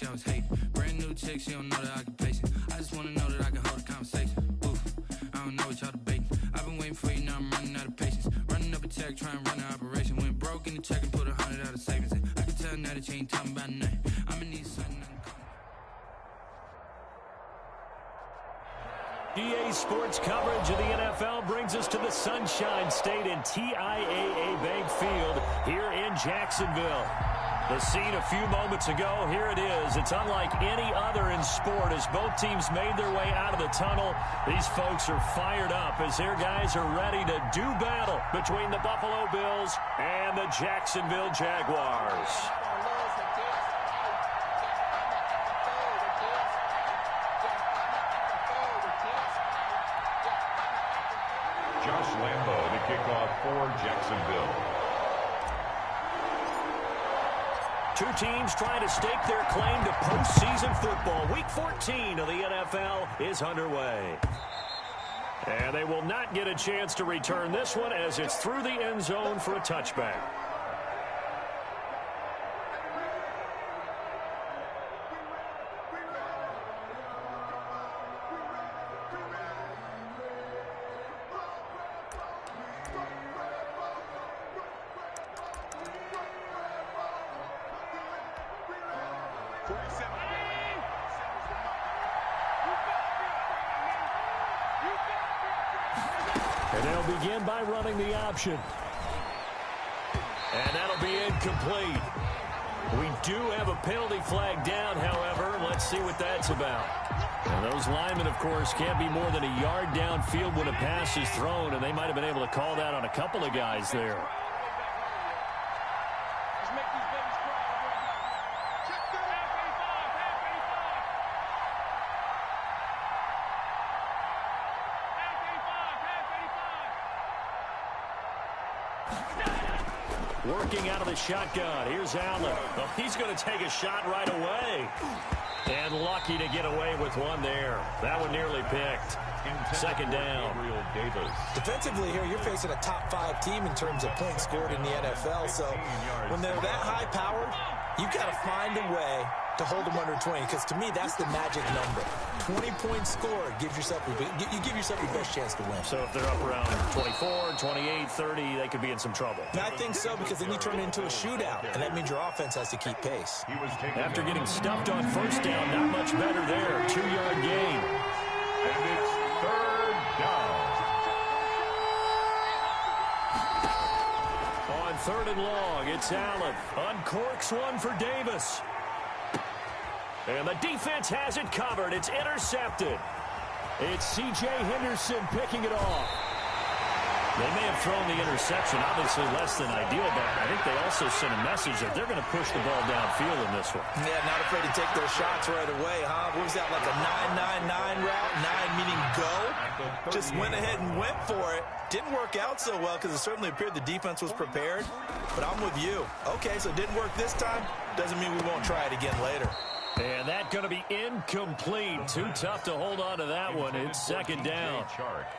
I was hating. Brand new chick, she don't know the occupation. I just wanna know that I can hold a conversation. Oof, I don't know what y'all debating. I've been waiting for you, now I'm running out of patience. Running up a check, trying to run an operation. Went broke in the check and put 100 out of savings in. I can tell now that you ain't talking about nothing. I'ma need something. EA Sports coverage of the NFL brings us to the Sunshine State and TIAA Bank Field here in Jacksonville. The scene a few moments ago, here it is. It's unlike any other in sport as both teams made their way out of the tunnel. These folks are fired up as their guys are ready to do battle between the Buffalo Bills and the Jacksonville Jaguars. Josh Lambo to kick off for Jacksonville. Two teams trying to stake their claim to postseason football. Week 14 of the NFL is underway. And they will not get a chance to return this one as it's through the end zone for a touchback. And they'll begin by running the option. And that'll be incomplete. We do have a penalty flag down, however. Let's see what that's about. And those linemen, of course, can't be more than a yard downfield when a pass is thrown, and they might have been able to call that on a couple of guys there. Working out of the shotgun. Here's Allen. Oh, he's going to take a shot right away. And lucky to get away with one there. That one nearly picked. Second down. Defensively here, you're facing a top 5 team in terms of points scored in the NFL. So when they're that high-powered, you've got to find a way to hold them under 20, because to me, that's the magic number. 20-point score gives yourself you give yourself your best chance to win. So if they're up around 24, 28, 30, they could be in some trouble. And I think so, because then you turn it into a shootout, and that means your offense has to keep pace. After getting stuffed on first down, not much better there. 2-yard gain. And it's third down. On third and long, it's Allen. Uncorks one for Davis. And the defense has it covered. It's intercepted. It's C.J. Henderson picking it off. They may have thrown the interception, obviously less than ideal, but I think they also sent a message that they're going to push the ball downfield in this one. Yeah, not afraid to take those shots right away, huh? What was that, like a 9-9-9 route? 9 meaning go? Just went ahead and went for it. Didn't work out so well because it certainly appeared the defense was prepared. But I'm with you. Okay, so it didn't work this time. Doesn't mean we won't try it again later. And that going to be incomplete. Too tough to hold on to that one. It's second down.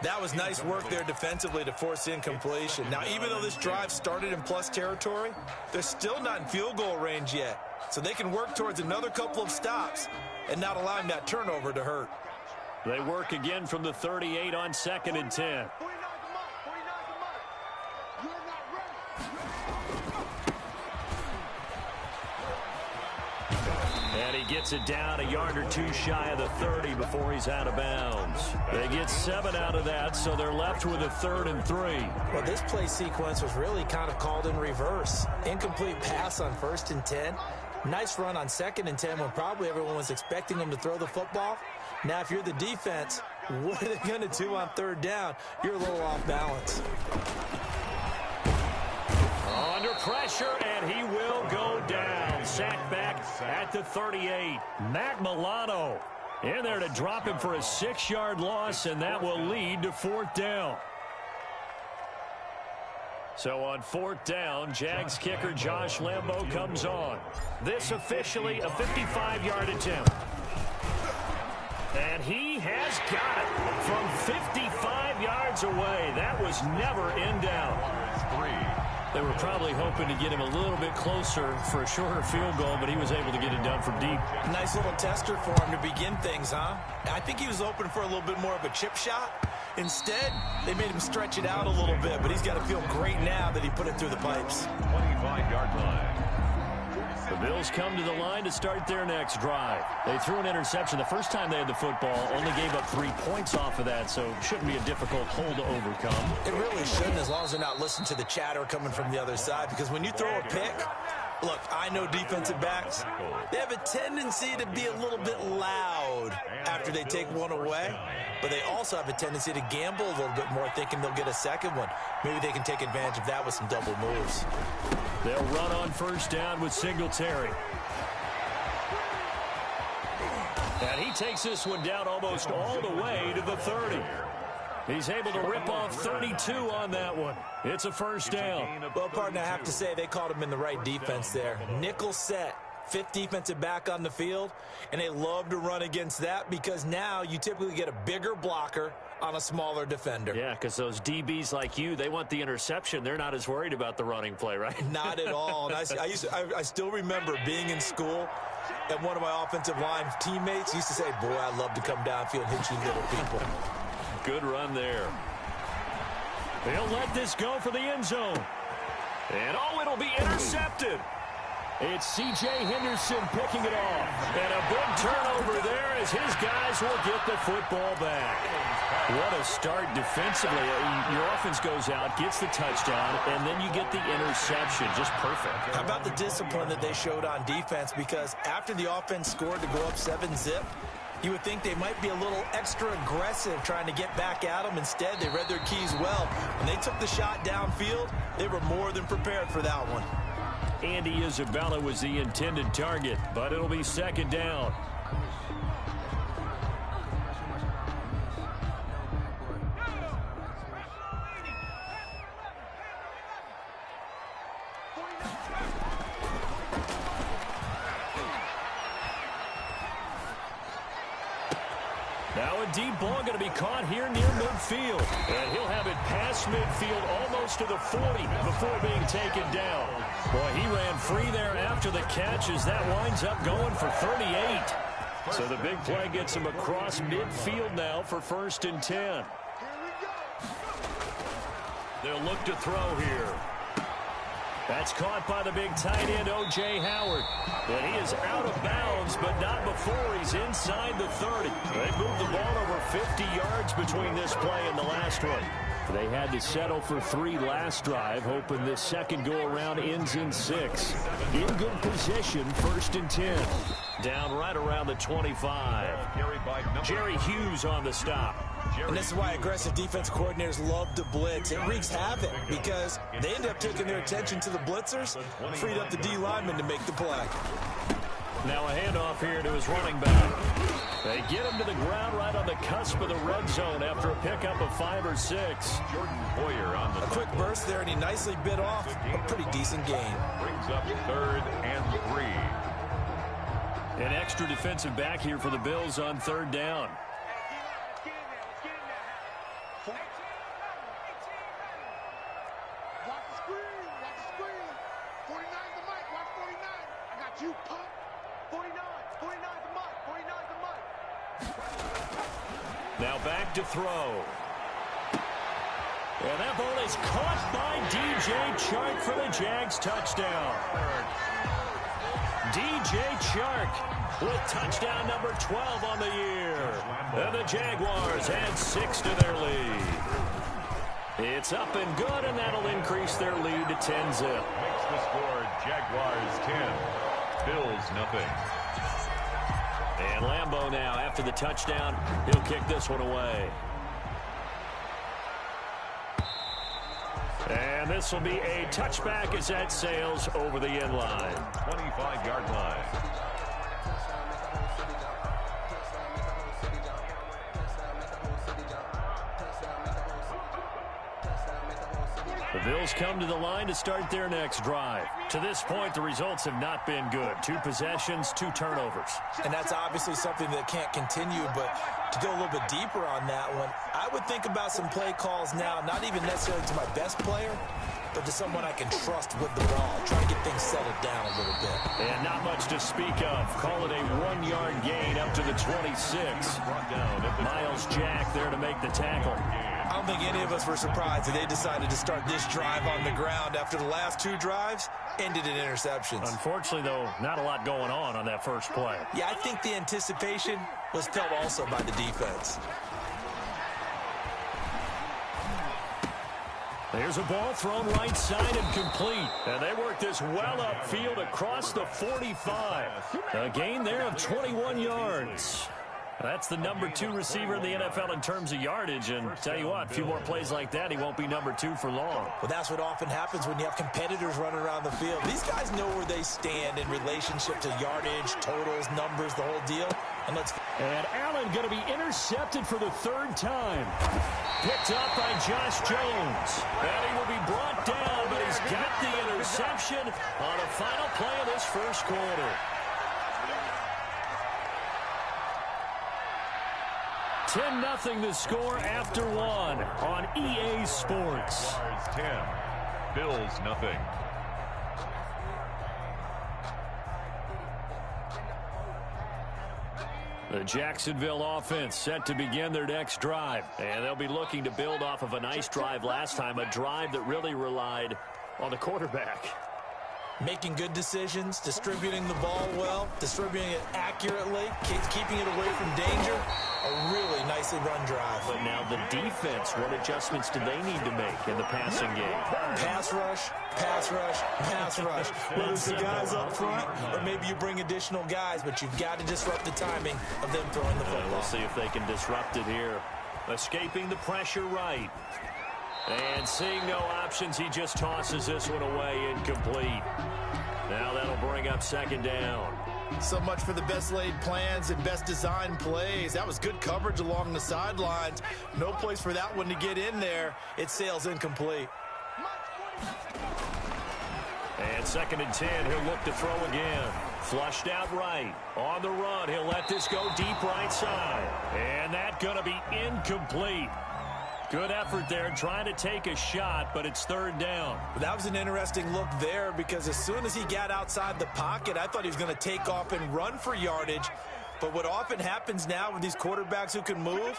That was nice work there defensively to force incompletion. Now, even though this drive started in plus territory, they're still not in field goal range yet. So they can work towards another couple of stops and not allowing that turnover to hurt. They work again from the 38 on 2nd and 10. And he gets it down a yard or two shy of the 30 before he's out of bounds. They get 7 out of that, so they're left with a 3rd and 3. Well, this play sequence was really kind of called in reverse. Incomplete pass on 1st and 10. Nice run on 2nd and 10 when probably everyone was expecting him to throw the football. Now, if you're the defense, what are they going to do on 3rd down? You're a little off balance. Under pressure, and he will go down. Sacked back at the 38. Matt Milano in there to drop him for a 6-yard loss, and that will lead to 4th down. So on 4th down, Jags kicker Josh Lambo comes on. This officially a 55-yard attempt. And he has got it from 55 yards away. That was never in doubt. They were probably hoping to get him a little bit closer for a shorter field goal, but he was able to get it done from deep. Nice little tester for him to begin things, huh? I think he was open for a little bit more of a chip shot. Instead, they made him stretch it out a little bit, but he's got to feel great now that he put it through the pipes. 25-yard line. The Bills come to the line to start their next drive. They threw an interception the first time they had the football, only gave up 3 points off of that, so it shouldn't be a difficult hole to overcome. It really shouldn't, as long as they're not listening to the chatter coming from the other side, because when you throw a pick, look, I know defensive backs, they have a tendency to be a little bit loud after they take one away, but they also have a tendency to gamble a little bit more, thinking they'll get a second one. Maybe they can take advantage of that with some double moves. They'll run on first down with Singletary. And he takes this one down almost all the way to the 30. He's able to rip off 32 on that one. It's a first down. Well, partner, I have to say they called him in the right defense there. Nickel set, 5th defensive back on the field, and they love to run against that because now you typically get a bigger blocker on a smaller defender. Yeah, because those DBs like you, they want the interception. They're not as worried about the running play, right? Not at all. And I still remember being in school, and one of my offensive line teammates used to say, boy, I'd love to come downfield and hit you little people. Good run there. They'll let this go for the end zone. And, oh, it'll be intercepted. It's C.J. Henderson picking it off. And a big turnover there as his guys will get the football back. What a start defensively. Your offense goes out, gets the touchdown, and then you get the interception. Just perfect. How about the discipline that they showed on defense? Because after the offense scored to go up 7-zip, you would think they might be a little extra aggressive trying to get back at them. Instead, they read their keys well. When they took the shot downfield, they were more than prepared for that one. Andy Isabella was the intended target, but it'll be second down. Now a deep ball going to be caught here near midfield. And he'll have it past midfield almost to the 40 before being taken down. Boy, he ran free there after the catch as that winds up going for 38. So the big play gets him across midfield now for 1st and 10. They'll look to throw here. That's caught by the big tight end, O.J. Howard. And he is out of bounds, but not before he's inside the 30. They moved the ball over 50 yards between this play and the last one. They had to settle for 3 last drive, hoping this second go-around ends in 6. In good position, 1st and 10. Down right around the 25. Jerry Hughes on the stop. And this is why aggressive defense coordinators love to blitz. It wreaks havoc because they end up taking their attention to the blitzers, freed up the D lineman to make the play. Now a handoff here to his running back. They get him to the ground right on the cusp of the red zone after a pickup of 5 or 6. Jordan Boyer on the A quick burst there, and he nicely bit off a pretty decent gain. Brings up 3rd and 3. An extra defensive back here for the Bills on 3rd down. Now back to throw. And that ball is caught by D.J. Chark for the Jags touchdown. D.J. Chark with touchdown number 12 on the year. And the Jaguars add 6 to their lead. It's up and good, and that'll increase their lead to 10-zip. Makes the score Jaguars 10, Bills nothing. And Lambeau now, after the touchdown, he'll kick this one away. And this will be a touchback as that sails over the end line. 25-yard line. The Bills come to the line to start their next drive. To this point, the results have not been good. 2 possessions, 2 turnovers. And that's obviously something that can't continue, but to go a little bit deeper on that one, I would think about some play calls now, not even necessarily to my best player, but to someone I can trust with the ball. Try to get things settled down a little bit. And not much to speak of. Call it a 1-yard gain up to the 26. Miles Jack there to make the tackle. I don't think any of us were surprised that they decided to start this drive on the ground after the last 2 drives ended in interceptions. Unfortunately, though, not a lot going on that first play. Yeah, I think the anticipation was felt also by the defense. There's a ball thrown right side and complete. And they work this well upfield across the 45. A gain there of 21 yards. That's the number 2 receiver in the NFL in terms of yardage. And tell you what, a few more plays like that, he won't be number 2 for long. Well, that's what often happens when you have competitors running around the field. These guys know where they stand in relationship to yardage, totals, numbers, the whole deal. And Allen going to be intercepted for the 3rd time. Picked up by Josh Jones. And he will be brought down, but he's got the interception on the final play of this first quarter. 10-0 the score after 1 on EA Sports. 10, Bills nothing. The Jacksonville offense set to begin their next drive. And they'll be looking to build off of a nice drive last time, a drive that really relied on the quarterback. Making good decisions, distributing the ball well, distributing it accurately, keeping it away from danger. A really nicely run drive. But now the defense, what adjustments do they need to make in the passing game? Pass rush, pass rush, pass rush. Whether it's the guys up front or maybe you bring additional guys, but you've got to disrupt the timing of them throwing the football. We'll see if they can disrupt it here. Escaping the pressure right. And seeing no options, he just tosses this one away incomplete. Now that'll bring up 2nd down. So much for the best laid plans and best designed plays. That was good coverage along the sidelines. No place for that one to get in there. It sails incomplete. And 2nd and 10, he'll look to throw again. Flushed out right. On the run, he'll let this go deep right side. And that's going to be incomplete. Good effort there, trying to take a shot, but it's 3rd down. That was an interesting look there because as soon as he got outside the pocket, I thought he was going to take off and run for yardage. But what often happens now with these quarterbacks who can move,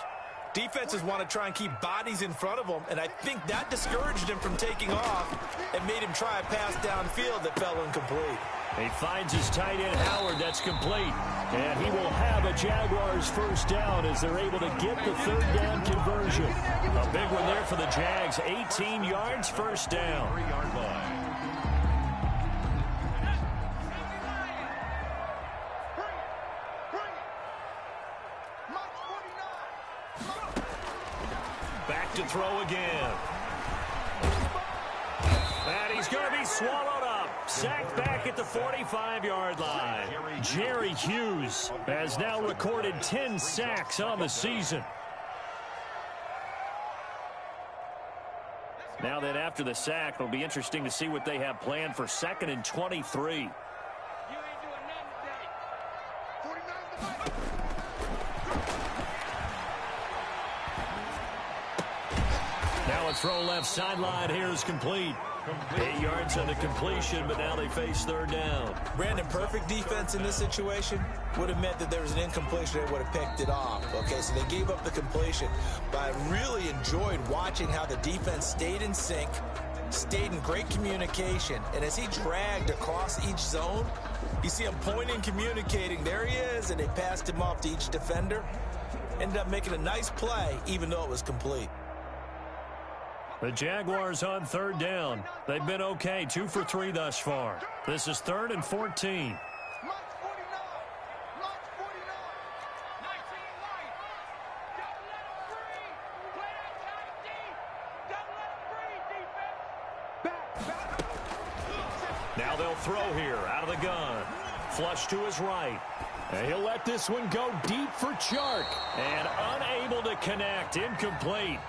defenses want to try and keep bodies in front of them, and I think that discouraged him from taking off and made him try a pass downfield that fell incomplete. He finds his tight end, Howard. That's complete. And he will have a Jaguars 1st down as they're able to get the 3rd down conversion. A big one there for the Jags. 18 yards, 1st down. 3-yard line. Back to throw again. And he's going to be swallowed up. Sacked back at the 45-yard line. Jerry Hughes has now recorded 10 sacks on the season. Now then, after the sack, it'll be interesting to see what they have planned for 2nd and 23. Now a throw left sideline here is complete. 8 yards on the completion, but now they face 3rd down. Brandon, perfect defense in this situation would have meant that there was an incompletion. They would have picked it off. Okay, so they gave up the completion. But I really enjoyed watching how the defense stayed in sync, stayed in great communication. And as he dragged across each zone, you see him pointing, communicating. There he is, and they passed him off to each defender. Ended up making a nice play, even though it was complete. The Jaguars on 3rd down. They've been okay, 2 for 3 thus far. This is 3rd and 14. Now they'll throw here out of the gun. Flush to his right. And he'll let this one go deep for Chark. And unable to connect. Incomplete.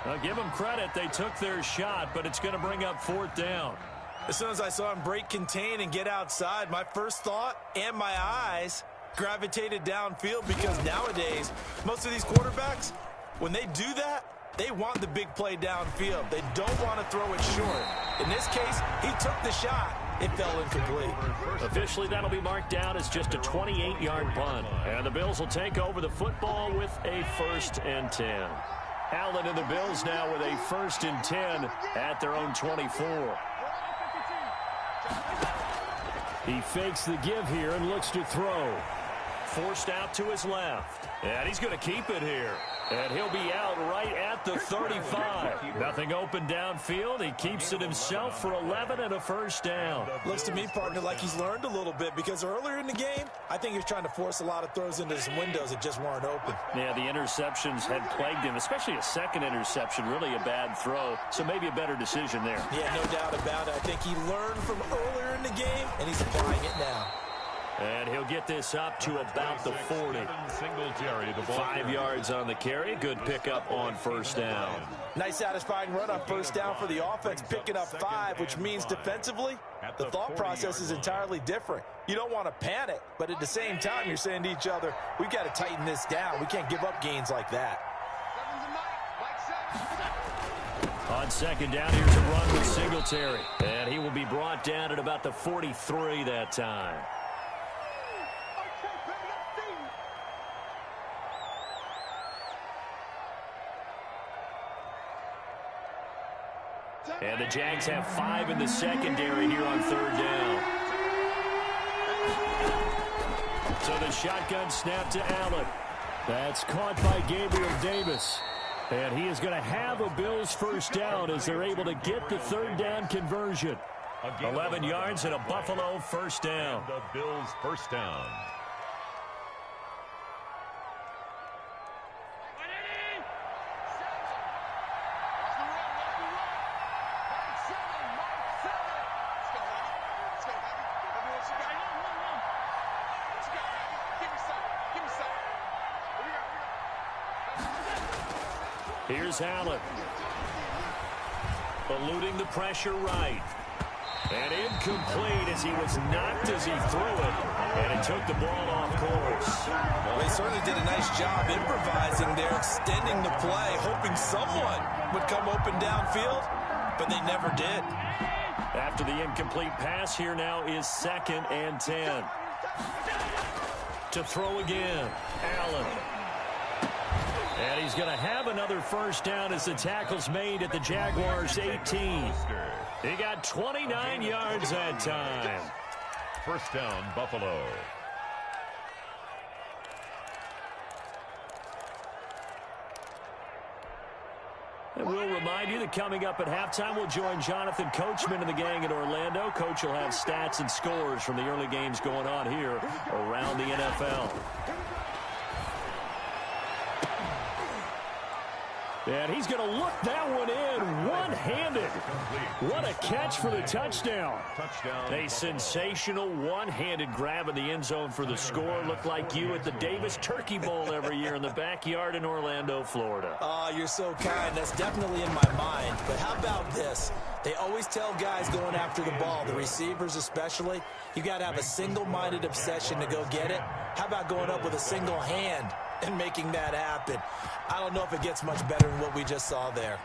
Now, give them credit. They took their shot, but it's going to bring up 4th down. As soon as I saw him break contain and get outside, my first thought and my eyes gravitated downfield because nowadays, most of these quarterbacks, when they do that, they want the big play downfield. They don't want to throw it short. In this case, he took the shot. It fell incomplete. Officially, that'll be marked down as just a 28-yard punt. And the Bills will take over the football with a 1st and 10. Allen and the Bills now with a 1st and 10 at their own 24. He fakes the give here and looks to throw. Forced out to his left. And he's going to keep it here. And he'll be out right at the 35. Nothing open downfield. He keeps it himself for 11 and a 1st down. Looks to me, partner, like he's learned a little bit, because earlier in the game, I think he was trying to force a lot of throws into some windows that just weren't open. Yeah, the interceptions had plagued him, especially a second interception, really a bad throw. So maybe a better decision there. Yeah, no doubt about it. I think he learned from earlier in the game, and he's applying it now. And he'll get this up to about the 40. 5 yards on the carry. Good pickup on 1st down. Nice satisfying run on 1st down for the offense, picking up 5, which means defensively, the thought process is entirely different. You don't want to panic, but at the same time, you're saying to each other, we've got to tighten this down. We can't give up gains like that. On 2nd down, here's a run with Singletary. And he will be brought down at about the 43 that time. And the Jags have 5 in the secondary here on 3rd down. So the shotgun snap to Allen. That's caught by Gabriel Davis. And he is going to have a Bills 1st down as they're able to get the 3rd down conversion. 11 yards and a Buffalo 1st down. The Bills 1st down. Here's Allen. Eluding the pressure right. And incomplete as he was knocked as he threw it. And it took the ball off course. Well, he certainly did a nice job improvising there, extending the play, hoping someone would come open downfield, but they never did. After the incomplete pass, here now is 2nd and 10. To throw again, Allen. And he's going to have another 1st down as the tackle's made at the Jaguars' 18. He got 29 yards that time. 1st down, Buffalo. And we'll remind you that coming up at halftime, we'll join Jonathan Coachman and the gang in Orlando. Coach will have stats and scores from the early games going on here around the NFL. And he's going to look that one in one-handed. What a catch for the touchdown. A sensational one-handed grab in the end zone for the score. Looked like you at the Davis Turkey Bowl every year in the backyard in Orlando, Florida. Oh, you're so kind. That's definitely in my mind. But how about this? They always tell guys going after the ball, the receivers especially, you got to have a single-minded obsession to go get it. How about going up with a single hand and making that happen? I don't know if it gets much better than what we just saw there.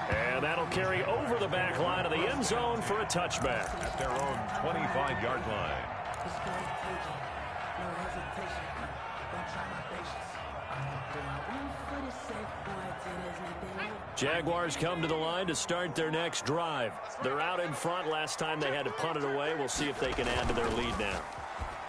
And that'll carry over the back line of the end zone for a touchback. At their own 25-yard line. Jaguars come to the line to start their next drive. They're out in front. Last time they had to punt it away. We'll see if they can add to their lead now.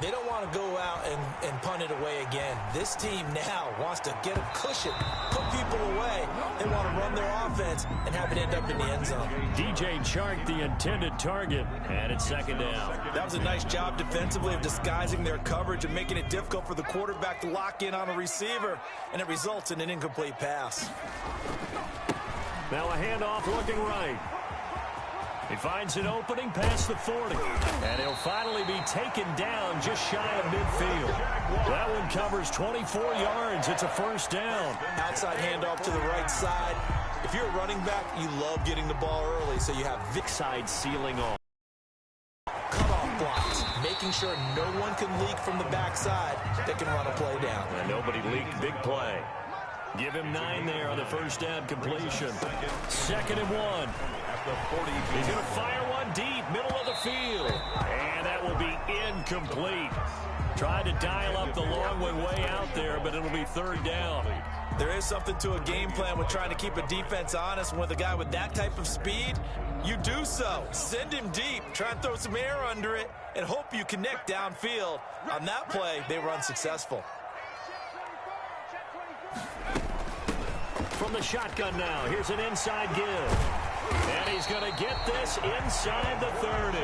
They don't want to go out and punt it away again. This team now wants to get a cushion, put people away. They want to run their offense and have it end up in the end zone. DJ Chark, the intended target, and it's 2nd down. That was a nice job defensively of disguising their coverage and making it difficult for the quarterback to lock in on a receiver, and it results in an incomplete pass. Now a handoff looking right. He finds an opening past the 40. And he'll finally be taken down just shy of midfield. That one covers 24 yards. It's a 1st down. Outside handoff to the right side. If you're a running back, you love getting the ball early, so you have side sealing off. Cutoff blocks, making sure no one can leak from the backside that can run a play down. And nobody leaked. Big play. Give him 9 there on the first down completion. 2nd and 1. He's going to fire one deep, middle of the field. And that will be incomplete. Tried to dial up the long one way out there, but it'll be 3rd down. There is something to a game plan with trying to keep a defense honest. With a guy with that type of speed, you do so. Send him deep, try and throw some air under it, and hope you connect downfield. On that play, they were unsuccessful. From the shotgun now, here's an inside give. And he's going to get this inside the 30.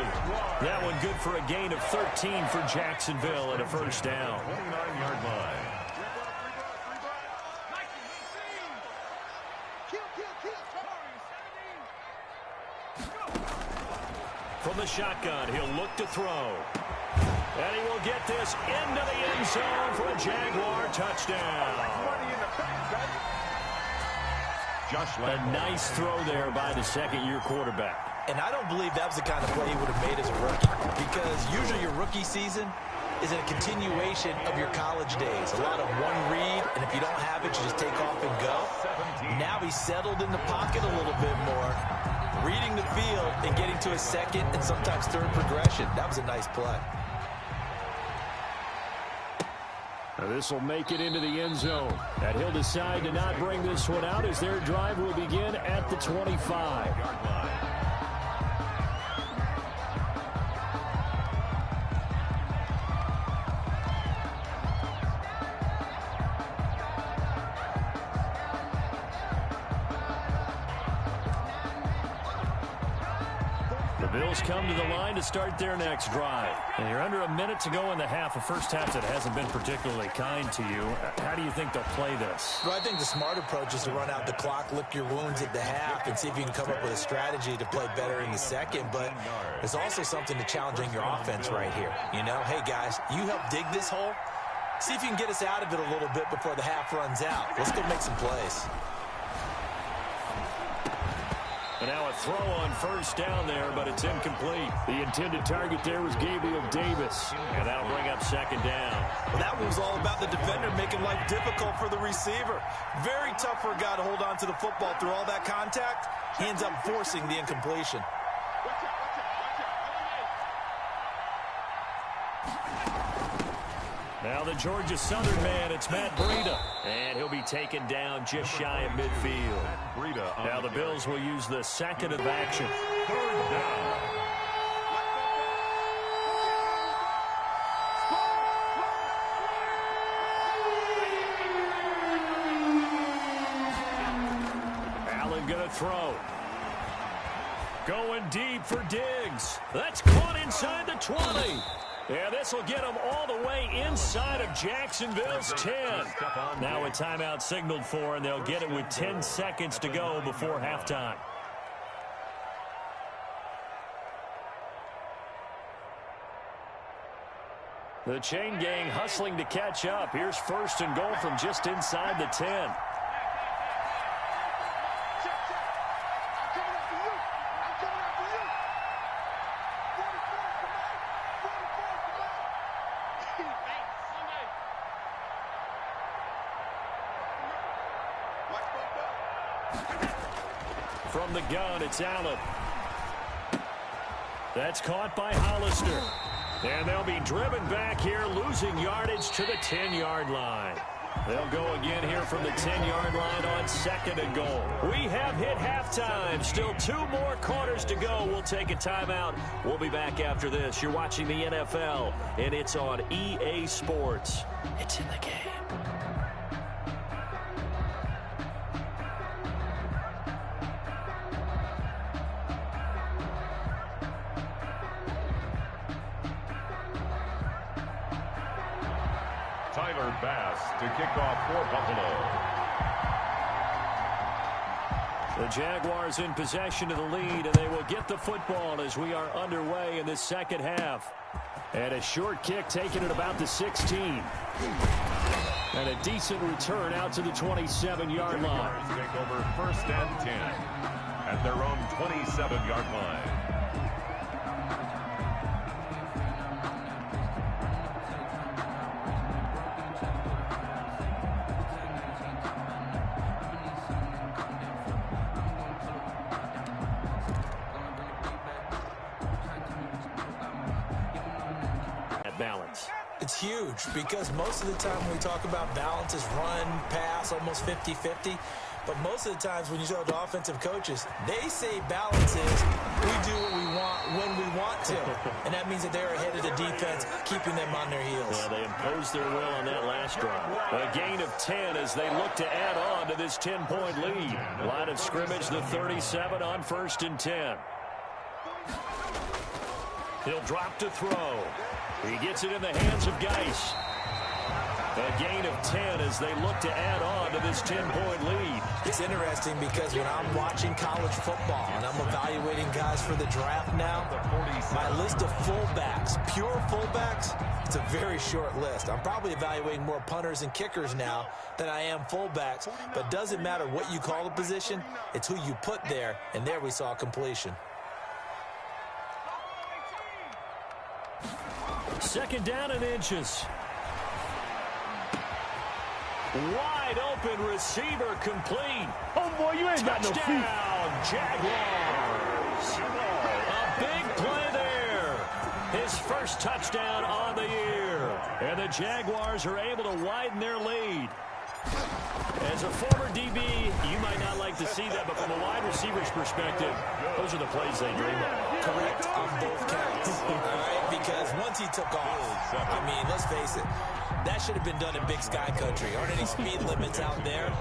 That one good for a gain of 13 for Jacksonville and a first down. 29-yard line. From the shotgun, he'll look to throw. And he will get this into the end zone for a Jaguar touchdown. A nice throw there by the second-year quarterback. And I don't believe that was the kind of play he would have made as a rookie, because usually your rookie season is a continuation of your college days. A lot of one read, and if you don't have it, you just take off and go. Now he's settled in the pocket a little bit more, reading the field and getting to a second and sometimes third progression. That was a nice play. Now this will make it into the end zone. And he'll decide to not bring this one out as their drive will begin at the 25-yard line. Bills come to the line to start their next drive. And you're under a minute to go in the half, a first half that hasn't been particularly kind to you. How do you think they'll play this? Well, I think the smart approach is to run out the clock, lick your wounds at the half, and see if you can come up with a strategy to play better in the second. But there's also something to challenging your offense right here. You know, hey, guys, you help dig this hole. See if you can get us out of it a little bit before the half runs out. Let's go make some plays. And now a throw on first down there, but it's incomplete. The intended target there was Gabriel Davis. And that'll bring up 2nd down. Well, that one was all about the defender making life difficult for the receiver. Very tough for a guy to hold on to the football through all that contact. He ends up forcing the incompletion. Now the Georgia Southern man, it's Matt Breida. And he'll be taken down just shy of midfield. Now the Bills will use the second of action. 3rd down. Allen gonna throw. Going deep for Diggs. That's caught inside the 20. Yeah, this will get them all the way inside of Jacksonville's 10. Now a timeout signaled for, and they'll get it with 10 seconds to go before halftime. The chain gang hustling to catch up. Here's 1st and goal from just inside the 10. From the gun, it's Allen. That's caught by Hollister. And they'll be driven back here, losing yardage to the 10-yard line. They'll go again here from the 10-yard line on 2nd and goal. We have hit halftime. Still 2 more quarters to go. We'll take a timeout. We'll be back after this. You're watching the NFL, and it's on EA Sports. It's in the game. Bass to kick off for Buffalo. The Jaguars in possession of the lead, and they will get the football as we are underway in the second half. And a short kick taken at about the 16. And a decent return out to the 27-yard line. Take over 1st and 10 at their own 27-yard line. that balance? It's huge because most of the time when we talk about balance is run, pass, almost 50-50. But most of the times when you talk to offensive coaches, they say balance is we do what we want when we want to. And that means that they're ahead of the defense, keeping them on their heels. Yeah, they imposed their will on that last drive. A gain of 10 as they look to add on to this 10-point lead. Line of scrimmage, the 37 on 1st and 10. He'll drop to throw. He gets it in the hands of Geis. A gain of 10 as they look to add on to this 10-point lead. It's interesting because when I'm watching college football and I'm evaluating guys for the draft now, my list of fullbacks, pure fullbacks, it's a very short list. I'm probably evaluating more punters and kickers now than I am fullbacks, but it doesn't matter what you call the position, it's who you put there, and there we saw completion. 2nd down and inches. Wide open receiver complete. Oh, boy, you ain't got no feet. Touchdown, Jaguars. A big play there. His first touchdown on the year. And the Jaguars are able to widen their lead. As a former DB, you might not like to see that, but from a wide receiver's perspective, those are the plays they dream of. Correct on both counts. All right, because once he took off, I mean, let's face it, that should have been done in Big Sky Country. Aren't any speed limits out there?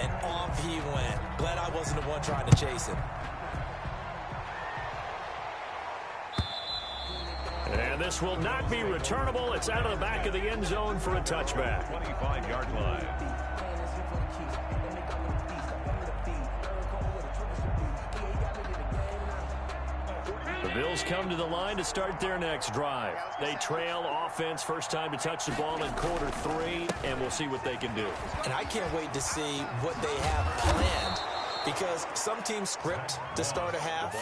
And off he went. Glad I wasn't the one trying to chase him. And this will not be returnable. It's out of the back of the end zone for a touchback. 25-yard line. The Bills come to the line to start their next drive. They trail offense, first time to touch the ball in quarter 3, and we'll see what they can do. And I can't wait to see what they have planned, because some teams script to start a half.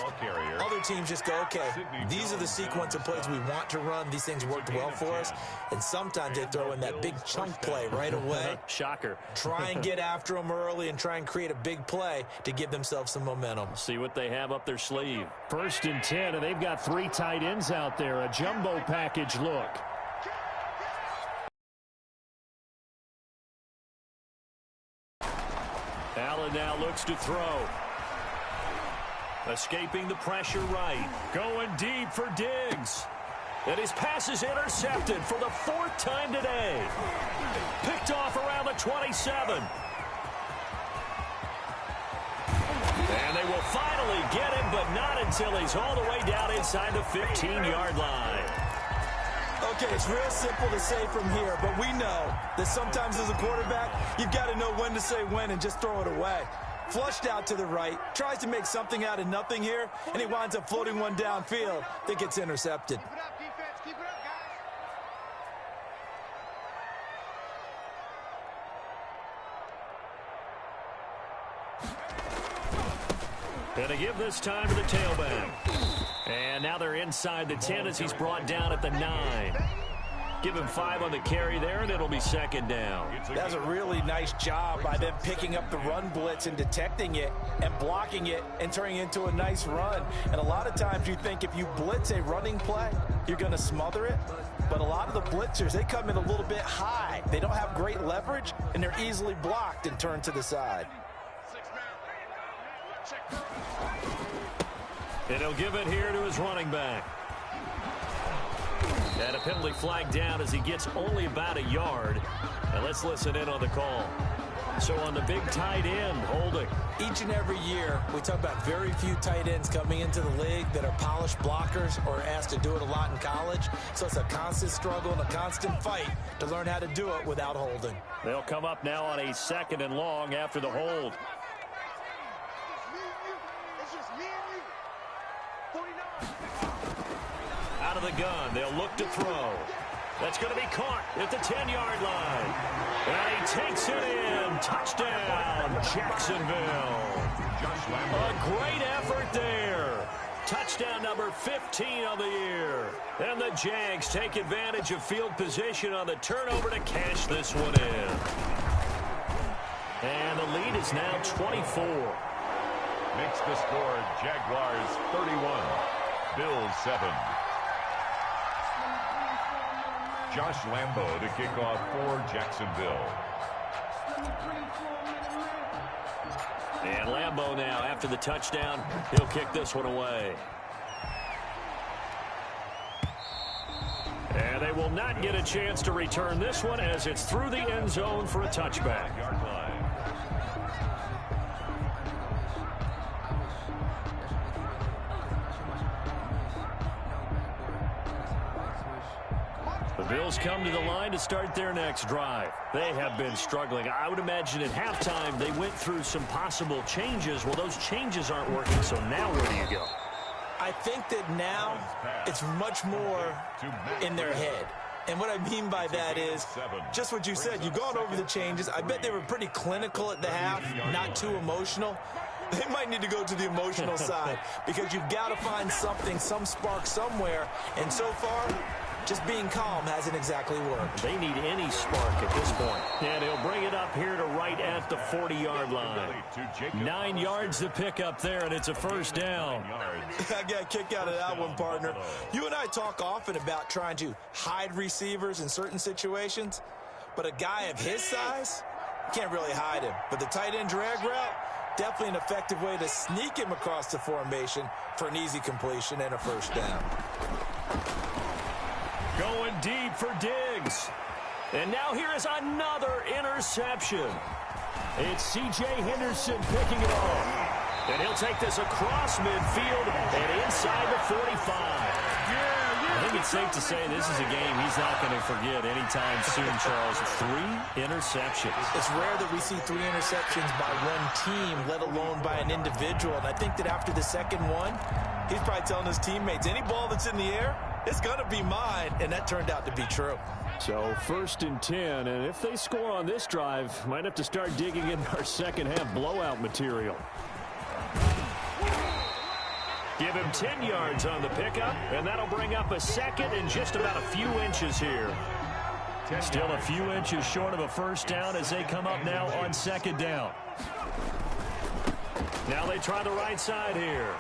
Other teams just go, okay, these are the sequence of plays we want to run. These things worked well for us. And sometimes they throw in that big chunk play right away. Shocker. Try and get after them early and try and create a big play to give themselves some momentum. See what they have up their sleeve. 1st and 10, and they've got 3 tight ends out there. A jumbo package look. Allen now looks to throw. Escaping the pressure right. Going deep for Diggs. And his pass is intercepted for the 4th time today. Picked off around the 27. And they will finally get him, but not until he's all the way down inside the 15-yard line. Okay, it's real simple to say from here, but we know that sometimes as a quarterback, you've got to know when to say when and just throw it away. Flushed out to the right, tries to make something out of nothing here, and he winds up floating one downfield that gets intercepted. And to give this time to the tailback. And now they're inside the 10 as he's brought down at the 9. Give him 5 on the carry there, and it'll be 2nd down. That's a really nice job by them picking up the run blitz and detecting it and blocking it and turning it into a nice run. And a lot of times you think if you blitz a running play, you're going to smother it. But a lot of the blitzers, they come in a little bit high. They don't have great leverage, and they're easily blocked and turned to the side. And he'll give it here to his running back. And a penalty flag down as he gets only about a yard. And let's listen in on the call. So on the big tight end, holding. Each and every year, we talk about very few tight ends coming into the league that are polished blockers or asked to do it a lot in college. So it's a constant struggle and a constant fight to learn how to do it without holding. They'll come up now on a 2nd and long after the hold. Out of the gun, they'll look to throw. That's going to be caught at the 10-yard line. And he takes it in. Touchdown, Jacksonville. A great effort there. Touchdown number 15 on the year. And the Jags take advantage of field position on the turnover to cash this one in. And the lead is now 24. Makes the score Jaguars 31, Bills 7. Josh Lambo to kick off for Jacksonville. And Lambo now, after the touchdown, he'll kick this one away. And they will not get a chance to return this one as it's through the end zone for a touchback. The Bills come to the line to start their next drive. They have been struggling. I would imagine at halftime they went through some possible changes. Well, those changes aren't working, so now where do you go? I think that now it's much more in their head. And what I mean by that is just what you said. You've gone over the changes. I bet they were pretty clinical at the half, not too emotional. They might need to go to the emotional side because you've got to find something, some spark somewhere. And so far, just being calm hasn't exactly worked. They need any spark at this point. And he'll bring it up here to right at the 40-yard line. 9 yards to pick up there, and it's a first down. I got a kick out of that one, partner. You and I talk often about trying to hide receivers in certain situations, but a guy of his size, can't really hide him. But the tight end drag route, definitely an effective way to sneak him across the formation for an easy completion and a first down. Going deep for Diggs. And now here is another interception. It's C.J. Henderson picking it off. And he'll take this across midfield and inside the 45. I think it's safe to say this is a game he's not going to forget anytime soon, Charles. 3 interceptions. It's rare that we see 3 interceptions by one team, let alone by an individual. And I think that after the second one, he's probably telling his teammates, any ball that's in the air, it's going to be mine. And that turned out to be true. So 1st and 10, and if they score on this drive, might have to start digging in our second half blowout material. Give him 10 yards on the pickup, and that'll bring up a second and just about a few inches here. Still a few inches short of a first down as they come up now on second down. Now they try the right side here.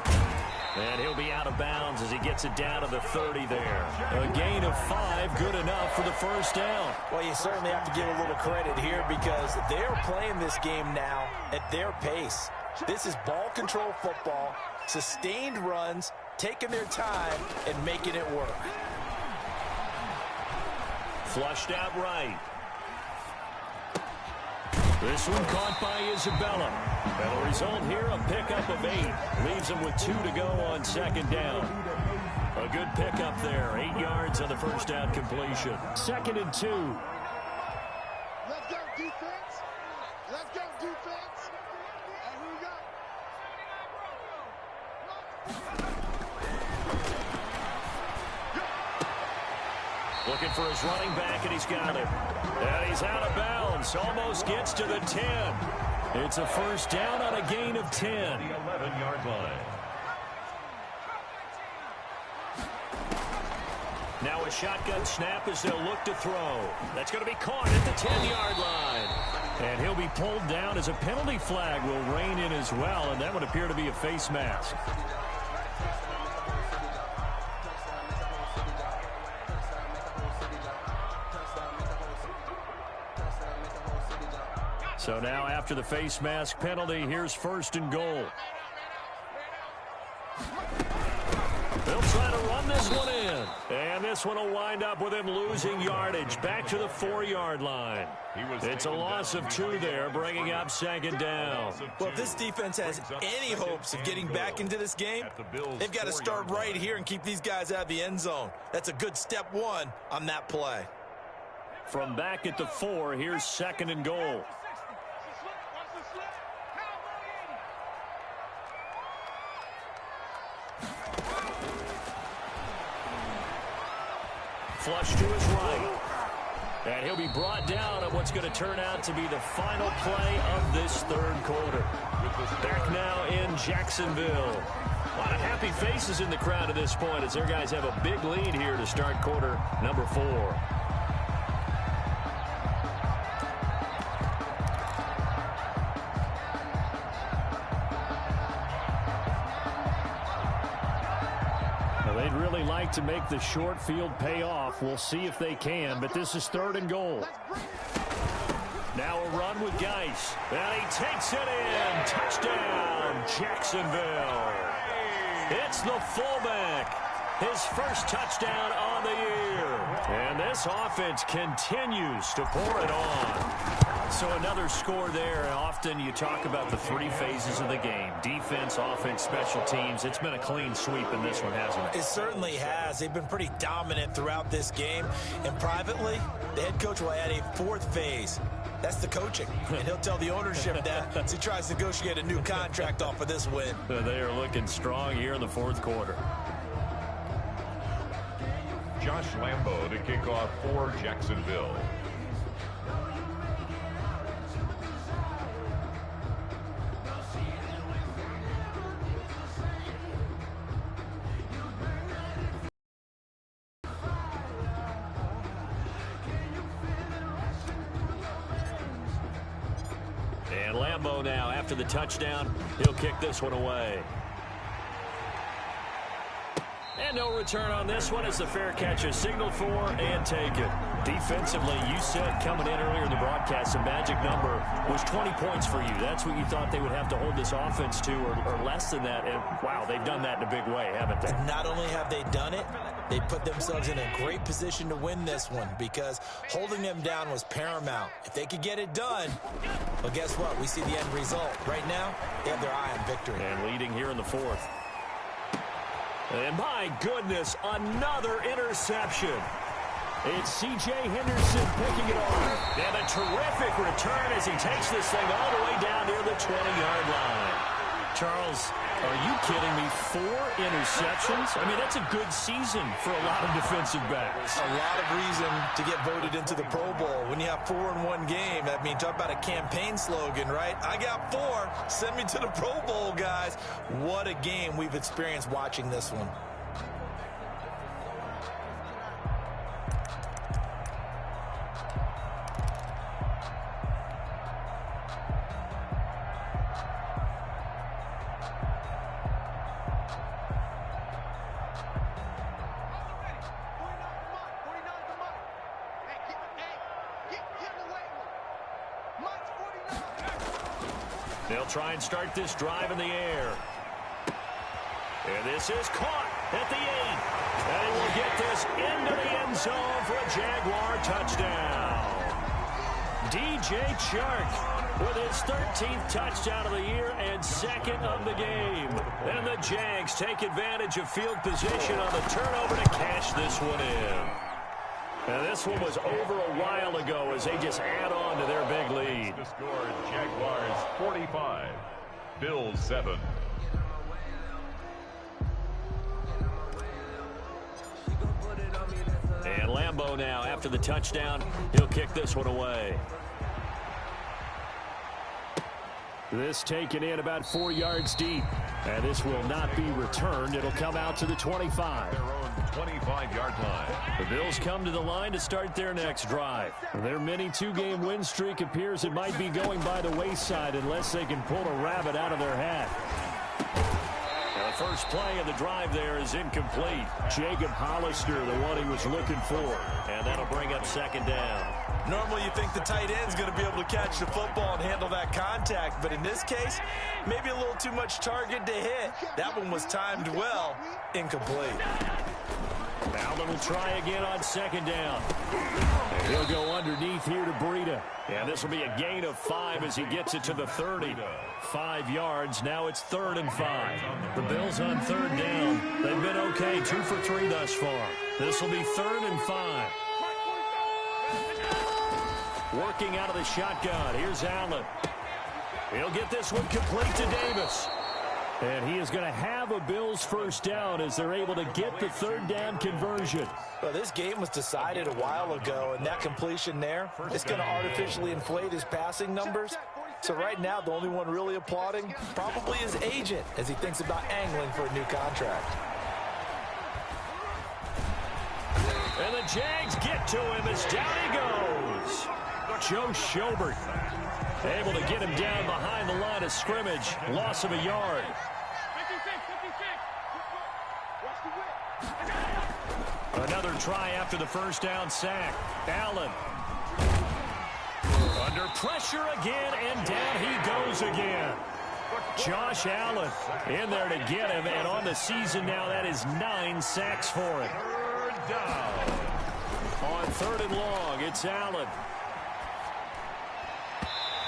And he'll be out of bounds as he gets it down to the 30 there. A gain of 5, good enough for the first down. Well, you certainly have to give a little credit here because they're playing this game now at their pace. This is ball control football, sustained runs, taking their time, and making it work. Flushed out right. This one caught by Isabella. And the result here, a pickup of 8. Leaves him with 2 to go on second down. A good pickup there. 8 yards on the first down completion. 2nd and 2. Let's go, defense. Let's go, defense. And here we go. Looking for his running back, and he's got it. And he's out of bounds. Almost gets to the 10. It's a first down on a gain of 10. The 11-yard line. Now a shotgun snap as they'll look to throw. That's going to be caught at the 10-yard line. And he'll be pulled down as a penalty flag will rein in as well, and that would appear to be a face mask. So now after the face mask penalty, here's 1st and goal. They'll try to run this one in. And this one will wind up with him losing yardage back to the 4-yard line. It's a loss of 2 there, bringing up second down. Well, if this defense has any hopes of getting back into this game, they've got to start right here and keep these guys out of the end zone. That's a good step 1 on that play. From back at the 4, here's 2nd and goal. Flush to his right. And he'll be brought down at what's going to turn out to be the final play of this 3rd quarter. Back now in Jacksonville. A lot of happy faces in the crowd at this point as their guys have a big lead here to start quarter number 4. to make the short field pay off. We'll see if they can, but this is 3rd and goal. Now a run with Geis, and he takes it in. Touchdown, Jacksonville. It's the fullback. His first touchdown on the year. And this offense continues to pour it on. So another score there. And often you talk about the 3 phases of the game. Defense, offense, special teams. It's been a clean sweep in this one, hasn't it? It certainly has. They've been pretty dominant throughout this game. And privately, the head coach will add a 4th phase. That's the coaching. And he'll tell the ownership that as he tries to negotiate a new contract off of this win. They are looking strong here in the 4th quarter. Josh Lambo to kick off for Jacksonville. And Lambo now, after the touchdown, he'll kick this one away. And no return on this one as the fair catch is signaled for and taken. Defensively, you said coming in earlier in the broadcast, the magic number was 20 points for you. That's what you thought they would have to hold this offense to or less than that. And, wow, they've done that in a big way, haven't they? Not only have they done it, they put themselves in a great position to win this one because holding them down was paramount. If they could get it done, well, guess what? We see the end result. Right now, they have their eye on victory. And leading here in the 4th. And my goodness, another interception. It's C.J. Henderson picking it off. And a terrific return as he takes this thing all the way down near the 20-yard line. Charles, are you kidding me? 4 interceptions? I mean, that's a good season for a lot of defensive backs. A lot of reason to get voted into the Pro Bowl. When you have 4 in one game, I mean, talk about a campaign slogan, right? I got 4. Send me to the Pro Bowl, guys. What a game we've experienced watching this one. They'll try and start this drive in the air. And this is caught at the 8. And he will get this into the end zone for a Jaguar touchdown. DJ Chark with his 13th touchdown of the year and 2nd of the game. And the Jags take advantage of field position on the turnover to cash this one in. And this one was over a while ago as they just add on to their big lead. The score, Jaguars 45, Bills 7. And Lambo now, after the touchdown, he'll kick this one away. This taken in about 4 yards deep. And this will not be returned. It'll come out to the 25. Their own 25-yard line. The Bills come to the line to start their next drive. Their mini 2-game win streak appears it might be going by the wayside unless they can pull a rabbit out of their hat. The first play of the drive there is incomplete. Jacob Hollister, the one he was looking for. And that'll bring up 2nd down. Normally you think the tight end's going to be able to catch the football and handle that contact, but in this case, maybe a little too much target to hit. That one was timed well, incomplete. Allen will try again on 2nd down. And he'll go underneath here to Breida. And this will be a gain of 5 as he gets it to the 30. 5 yards. Now it's 3rd and 5. The Bills on 3rd down. They've been okay, 2 for 3 thus far. This will be 3rd and 5. Working out of the shotgun. Here's Allen. He'll get this one complete to Davis. And he is going to have a Bills first down as they're able to get the 3rd down conversion. Well, this game was decided a while ago, and that completion there, it's going to artificially inflate his passing numbers. So right now, the only one really applauding probably his agent as he thinks about angling for a new contract. And the Jags get to him as down he goes. Joe Schobert able to get him down behind the line of scrimmage. Loss of a yard. Another try after the first down sack. Allen. Under pressure again, and down he goes again. Josh Allen in there to get him, and on the season now, that is 9 sacks for him. Third down. On 3rd and long, it's Allen.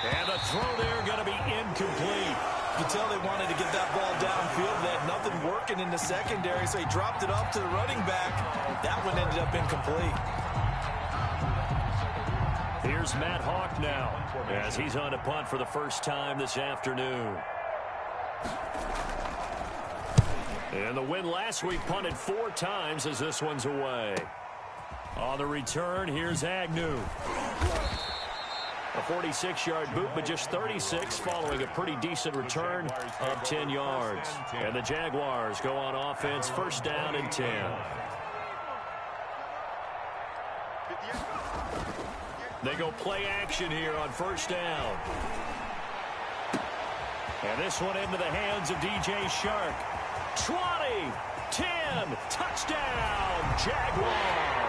And the throw there going to be incomplete. You can tell they wanted to get that ball downfield. They had nothing working in the secondary, so he dropped it off to the running back. That one ended up incomplete. Here's Matt Hawk now as he's on a punt for the first time this afternoon. And the win last week punted 4 times as this one's away. On the return, here's Agnew. A 46-yard boot, but just 36 following a pretty decent return of 10 yards. And the Jaguars go on offense, first down and 10. They go play action here on first down. And this one into the hands of DJ Shark. 20, 10, touchdown, Jaguars.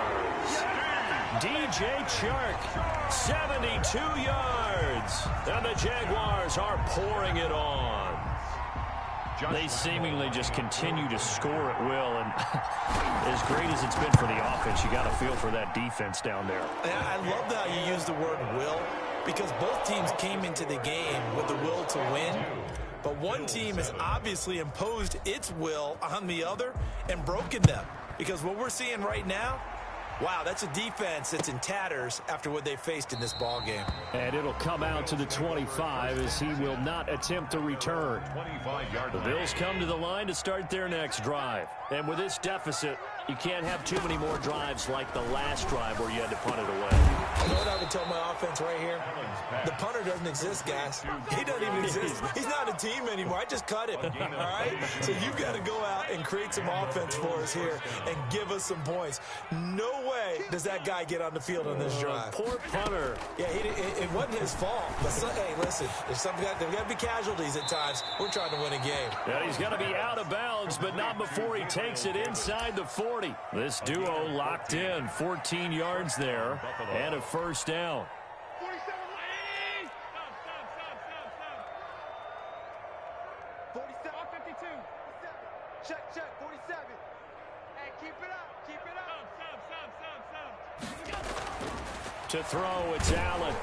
DJ Chark, 72 yards. And the Jaguars are pouring it on. They seemingly just continue to score at will. And as great as it's been for the offense, you got to feel for that defense down there. And I love how you use the word will, because both teams came into the game with the will to win. But one team has obviously imposed its will on the other and broken them. Because what we're seeing right now, wow, that's a defense that's in tatters after what they faced in this ball game. And it'll come out to the 25 as he will not attempt to return. The Bills come to the line to start their next drive. And with this deficit, you can't have too many more drives like the last drive where you had to punt it away. You know what I would tell my offense right here? The punter doesn't exist, guys. He doesn't even exist. He's not a team anymore. I just cut him, all right? So you've got to go out and create some offense for us here and give us some points. No way does that guy get on the field on this drive. Poor punter. Yeah, it wasn't his fault. But hey, listen, there's got to be casualties at times. We're trying to win a game. Yeah, he's got to be out of bounds, but not before he takes it inside the 40. This duo locked in, 14 yards there, and a first down. 47, 52. Check, 47. Hey, keep it up, keep it up. To throw, it's Allen.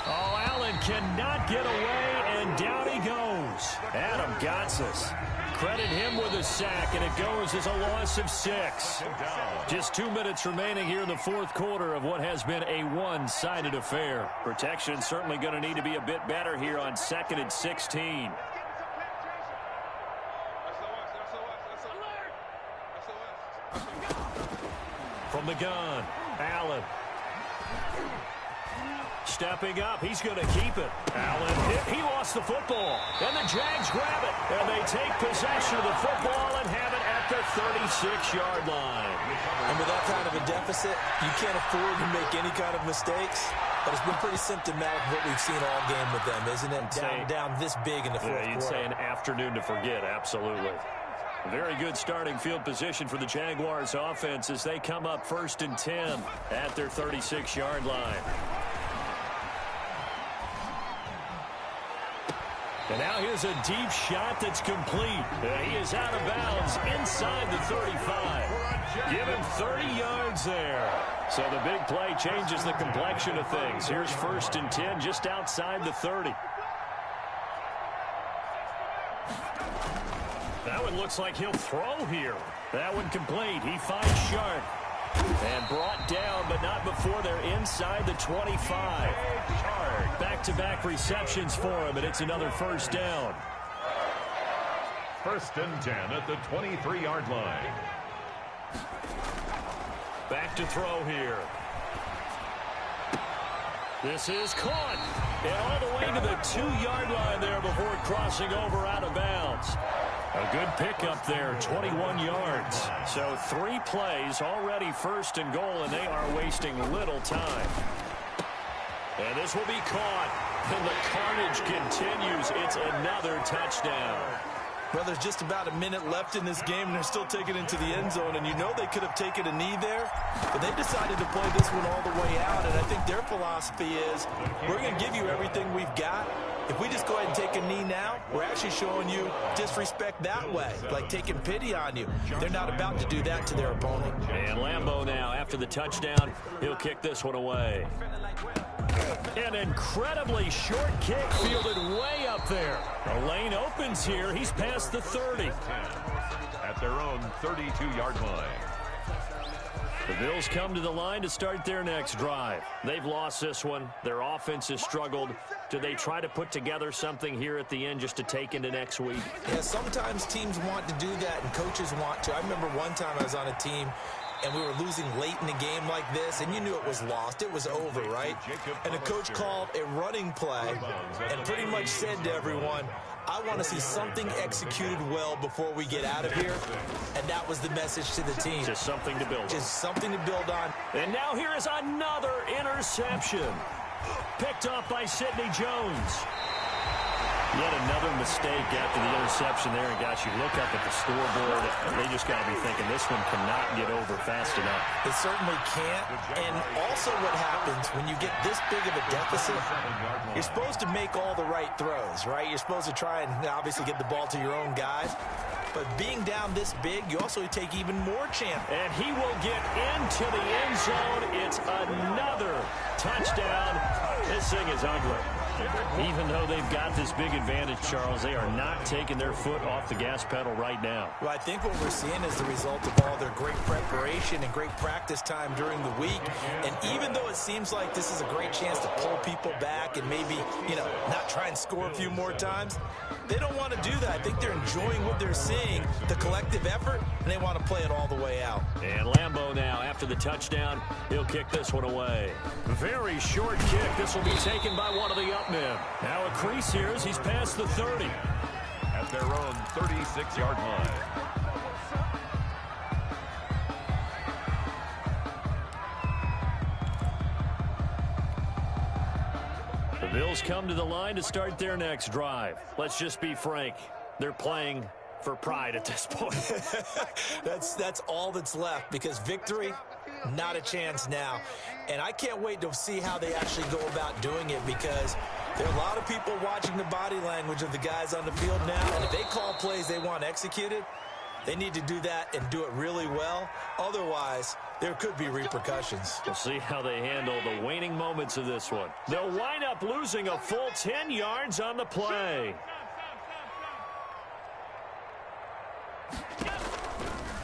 Oh, Allen cannot get away, and down he goes. Adam Gotsis. Credit him with a sack, and it goes as a loss of 6. Just 2 minutes remaining here in the fourth quarter of what has been a one-sided affair. Protection certainly going to need to be a bit better here on 2nd and 16. From the gun, Allen. Stepping up, he's going to keep it. Allen hit, he lost the football. And the Jags grab it. And they take possession of the football and have it at the 36-yard line. And with that kind of a deficit, you can't afford to make any kind of mistakes. But it's been pretty symptomatic of what we've seen all game with them, isn't it? Down this big in the fourth quarter. You'd say an afternoon to forget, absolutely. Very good starting field position for the Jaguars offense as they come up 1st and 10 at their 36-yard line. And now here's a deep shot that's complete. He is out of bounds inside the 35. Give him 30 yards there. So the big play changes the complexion of things. Here's 1st and 10 just outside the 30. That one looks like he'll throw here. That one complete. He finds Sharp. And brought down, but not before they're inside the 25. Back-to-back receptions for him, and it's another first down. 1st and 10 at the 23-yard line. Back to throw here. This is caught. And all the way to the 2-yard line there before crossing over out of bounds. A good pickup there, 21 yards. So 3 plays, already 1st and goal, and they are wasting little time. And this will be caught. And the carnage continues. It's another touchdown. Well, there's just about a minute left in this game, and they're still taking it to the end zone. And you know they could have taken a knee there, but they decided to play this one all the way out. And I think their philosophy is, we're going to give you everything we've got. If we just go ahead and take a knee now, we're actually showing you disrespect that way, like taking pity on you. They're not about to do that to their opponent. And Lambeau now, after the touchdown, he'll kick this one away. An incredibly short kick fielded way up there. The lane opens here. He's past the 30. At their own 32-yard line. The Bills come to the line to start their next drive. They've lost this one. Their offense has struggled. Do they try to put together something here at the end just to take into next week? Yeah, sometimes teams want to do that and coaches want to. I remember one time I was on a team and we were losing late in the game like this, and you knew it was lost. It was over, right? And the coach called a running play and pretty much said to everyone, I want to see something executed well before we get out of here. And that was the message to the team. Just something to build on. Just something to build on. And now here is another interception. Picked off by Sidney Jones. Yet another mistake after the interception there. And gosh, you look up at the scoreboard, and they just got to be thinking this one cannot get over fast enough. It certainly can't. And also what happens when you get this big of a deficit, you're supposed to make all the right throws, right? You're supposed to try and obviously get the ball to your own guys. But being down this big, you also take even more chance. And he will get into the end zone. It's another touchdown. This thing is ugly. Even though they've got this big advantage, Charles, they are not taking their foot off the gas pedal right now. Well, I think what we're seeing is the result of all their great preparation and great practice time during the week. And even though it seems like this is a great chance to pull people back and maybe, not try and score a few more times, they don't want to do that. I think they're enjoying what they're seeing, the collective effort, and they want to play it all the way out. And Lambeau now, after the touchdown, he'll kick this one away. Very short kick. This will be taken by one of the up men. Now a crease here as he's past the 30. At their own 36-yard line. The Bills come to the line to start their next drive. Let's just be frank. They're playing for pride at this point. That's all that's left, because victory, not a chance now. And I can't wait to see how they actually go about doing it, because there are a lot of people watching the body language of the guys on the field now, and if they call plays they want executed, they need to do that and do it really well. Otherwise, there could be repercussions. We'll see how they handle the waning moments of this one. They'll wind up losing a full 10 yards on the play.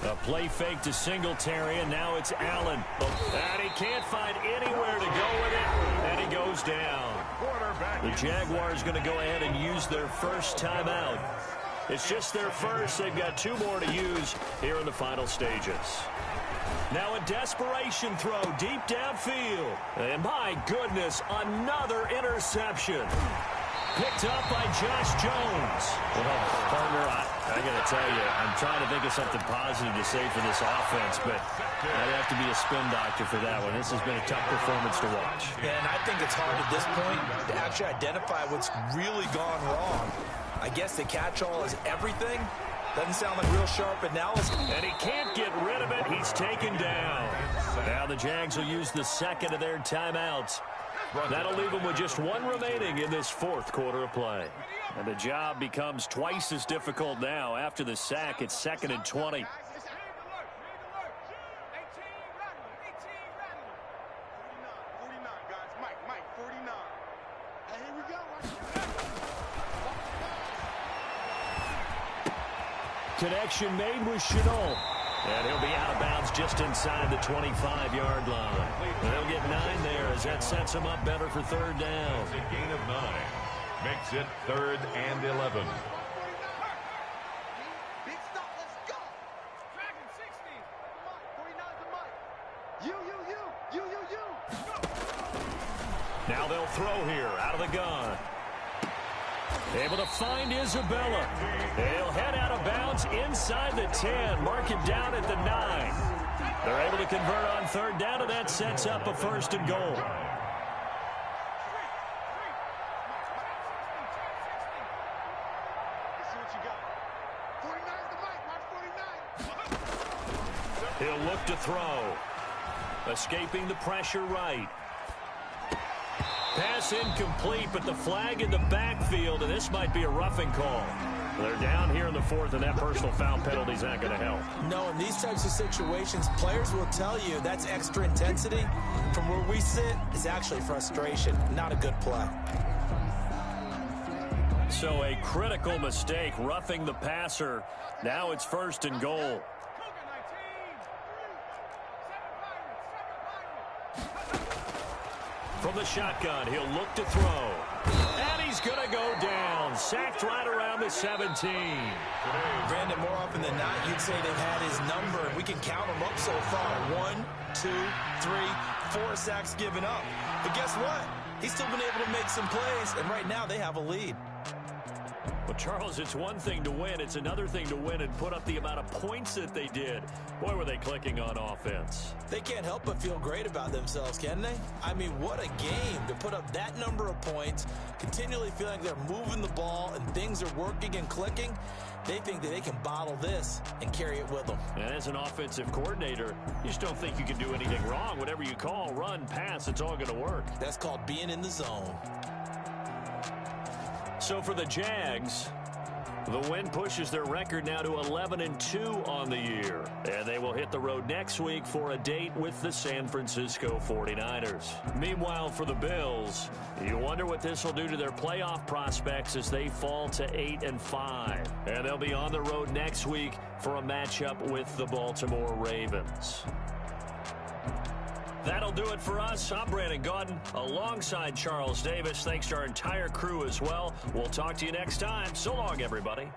A play fake to Singletary, and now it's Allen. And he can't find anywhere to go with it, and he goes down. The Jaguars going to go ahead and use their first timeout. It's just their first. They've got two more to use here in the final stages. Now a desperation throw deep downfield. And my goodness, another interception. Picked up by Josh Jones. Well, partner, I got to tell you, I'm trying to think of something positive to say for this offense, but I'd have to be a spin doctor for that one. This has been a tough performance to watch. And I think it's hard at this point to actually identify what's really gone wrong. I guess the catch-all is everything. Doesn't sound like real sharp analysis. And he can't get rid of it. He's taken down. Now the Jags will use the second of their timeouts. That'll leave them with just one remaining in this fourth quarter of play. And the job becomes twice as difficult now. After the sack, it's 2nd and 20. 49, guys. Mike, 49. And here we go. Connection made with Chenault. And he'll be out of bounds just inside the 25-yard line. They'll get 9 there as that sets him up better for third down. It's a gain of 9. Makes it 3rd and 11. Big stop, let's go. Dragon 60. 49's the Mike. You. Now they'll throw here out of the gun. Able to find Isabella. They'll head out of bounds inside the 10. Mark him down at the 9. They're able to convert on third down, and that sets up a 1st and goal. He'll look to throw. Escaping the pressure right. Pass incomplete, but the flag in the backfield, and this might be a roughing call. They're down here in the fourth, and that personal foul penalty is not going to help. No, in these types of situations, players will tell you that's extra intensity. From where we sit, it's actually frustration, not a good play. So a critical mistake, roughing the passer. Now it's 1st and goal. From the shotgun, he'll look to throw. And he's going to go down. Sacked right around the 17. Brandon, more often than not, you'd say they've had his number. We can count them up so far. 1, 2, 3, 4 sacks given up. But guess what? He's still been able to make some plays, and right now they have a lead. Well, Charles, it's one thing to win. It's another thing to win and put up the amount of points that they did. Boy, were they clicking on offense. They can't help but feel great about themselves, can they? I mean, what a game to put up that number of points, continually feeling like they're moving the ball and things are working and clicking. They think that they can bottle this and carry it with them. And as an offensive coordinator, you just don't think you can do anything wrong. Whatever you call, run, pass, it's all going to work. That's called being in the zone. So for the Jags, the win pushes their record now to 11-2 on the year. And they will hit the road next week for a date with the San Francisco 49ers. Meanwhile, for the Bills, you wonder what this will do to their playoff prospects as they fall to 8-5. And they'll be on the road next week for a matchup with the Baltimore Ravens. That'll do it for us. I'm Brandon Gaudin alongside Charles Davis. Thanks to our entire crew as well. We'll talk to you next time. So long, everybody.